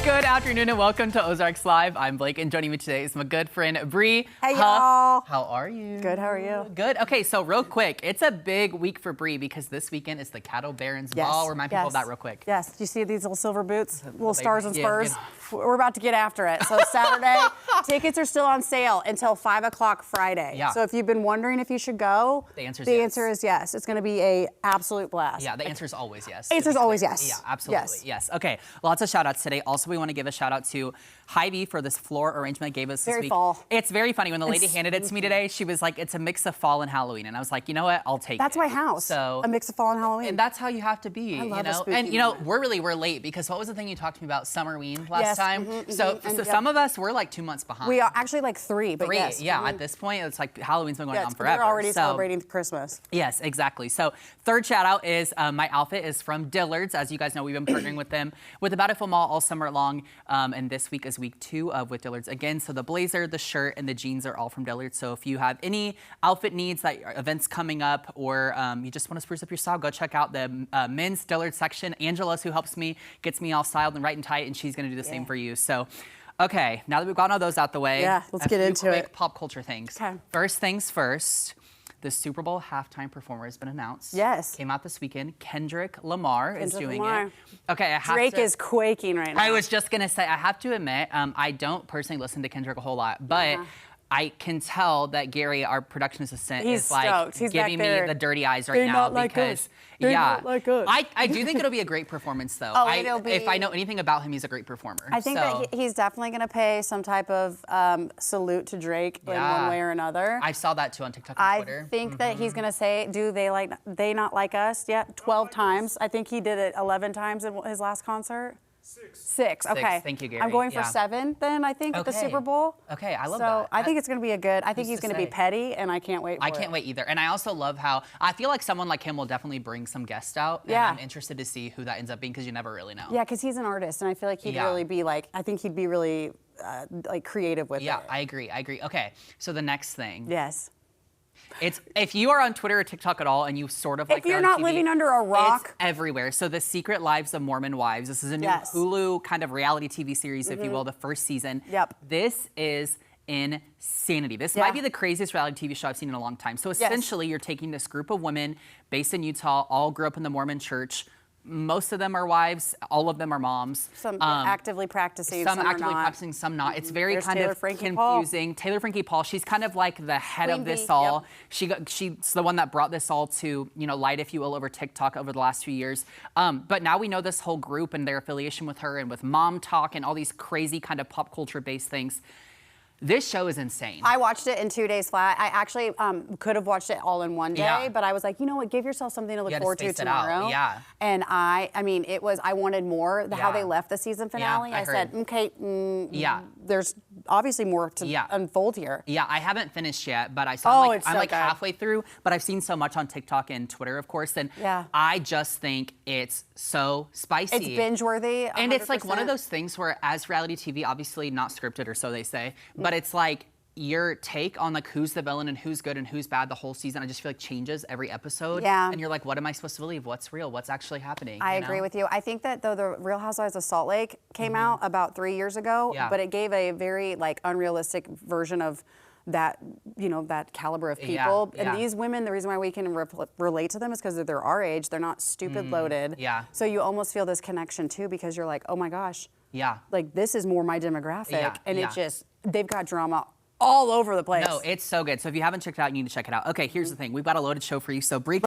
Good afternoon and welcome to Ozarks Live. I'm Blake and joining me today is my good friend Bree. Hey y'all. How are you? Good, how are you? Good. Okay, so real quick, it's a big week for Bree because this weekend is the Cattle Barons Ball. Remind people of that real quick. Yes, do you see these little silver boots? Little stars and yeah, spurs? We're about to get after it. So Saturday, tickets are still on sale until 5 o'clock Friday. Yeah. So if you've been wondering if you should go, The answer is yes. It's gonna be a absolute blast. Yeah, the answer is always yes. Answer is always yes. Yeah, absolutely. Yes. Okay, lots of shout outs today. Also, we want to give a shout out to Hy-Vee for this floor arrangement gave us this week. Fall. It's very funny. When the lady handed it to me today, she was like, it's a mix of fall and Halloween. And I was like, you know what? I'll take it. That's my house. So a mix of fall and Halloween. And that's how you have to be. I love you know? a spooky And you know, moment. we're late because what was the thing you talked to me about? Summerween last Yes, time. So some of us we're like 2 months behind. We are actually like three, but yes. Yeah, at this point, it's like Halloween's been going on forever. We're already celebrating Christmas. Yes, exactly. So third shout out is my outfit is from Dillard's. As you guys know, we've been partnering with them with About It Full Mall all summer long. And this week is week 2 of with Dillard's again. So the blazer, the shirt, and the jeans are all from Dillard's. So if you have any outfit needs, that events coming up, or you just want to spruce up your style, go check out the men's Dillard's section. Angela's who helps me, gets me all styled and right and tight, and she's going to do the same for you. So. Okay, now that we've gotten all those out the way, let's get into it. Pop culture things. Okay. First things first, the Super Bowl halftime performer has been announced. Yes. Came out this weekend. Kendrick Lamar is doing Lamar. it. Okay, Drake is quaking right now. I was just gonna say, I have to admit, I don't personally listen to Kendrick a whole lot, but I can tell that Gary, our production assistant, is like stoked. He's giving me the dirty eyes right They're now not like because us. They're not like us. I do think it'll be a great performance though. It'll be. If I know anything about him, he's a great performer. I think that he's definitely going to pay some type of salute to Drake in one way or another. I saw that too on TikTok and Twitter. I think that he's going to say, do they not like us? Yeah, 12 times. I think he did it 11 times in his last concert. Six. Okay. Thank you, Gary. I'm going for 7 then, I think, at the Super Bowl. Okay, I love that. So I think it's going to be a good, I think he's going to be petty, and I can't wait for it. I can't wait either. And I also love how, I feel like someone like him will definitely bring some guests out. Yeah. And I'm interested to see who that ends up being because you never really know. Yeah, because he's an artist, and I feel like he'd really be like, I think he'd be really like creative with it. Yeah, I agree. Okay, so the next thing. Yes. It's if you are on Twitter or TikTok at all and you sort of like if you're not living under a rock, it's everywhere. So the Secret Lives of Mormon Wives. This is a new Hulu kind of reality TV series, if you will, the first season. Yep. This is insanity. This might be the craziest reality TV show I've seen in a long time. So essentially, you're taking this group of women based in Utah, all grew up in the Mormon church. Most of them are wives. All of them are moms. Some actively practicing. Some actively practicing. Some not. It's very kind of confusing. Taylor Frankie Paul. She's kind of like the head of this all. She's the one that brought this all to light, if you will, over TikTok over the last few years. But now we know this whole group and their affiliation with her and with Mom Talk and all these crazy kind of pop culture based things. This show is insane. I watched it in 2 days flat. I actually could have watched it all in one day, but I was like, you know what, give yourself something to look forward to tomorrow. Yeah. And I mean, I wanted more, how they left the season finale. I said, okay, there's obviously more to unfold here. Yeah, I haven't finished yet, but I saw I'm like good. halfway through, but I've seen so much on TikTok and Twitter, of course, and I just think it's so spicy. It's binge-worthy, 100%. And it's like one of those things where as reality TV, obviously not scripted or so they say, but it's like your take on like who's the villain and who's good and who's bad the whole season, I just feel like changes every episode. Yeah. And you're like, what am I supposed to believe? What's real? What's actually happening? I agree with you. I think that though the Real Housewives of Salt Lake came out about 3 years ago, but it gave a very like unrealistic version of that, that caliber of people. And these women, the reason why we can relate to them is because they're our age. They're not stupid loaded. Yeah. So you almost feel this connection too, because you're like, oh my gosh. Yeah. Like this is more my demographic. And it just, they've got drama all over the place. No, it's so good. So if you haven't checked it out, you need to check it out. Okay, here's the thing. We've got a loaded show for you. So Bree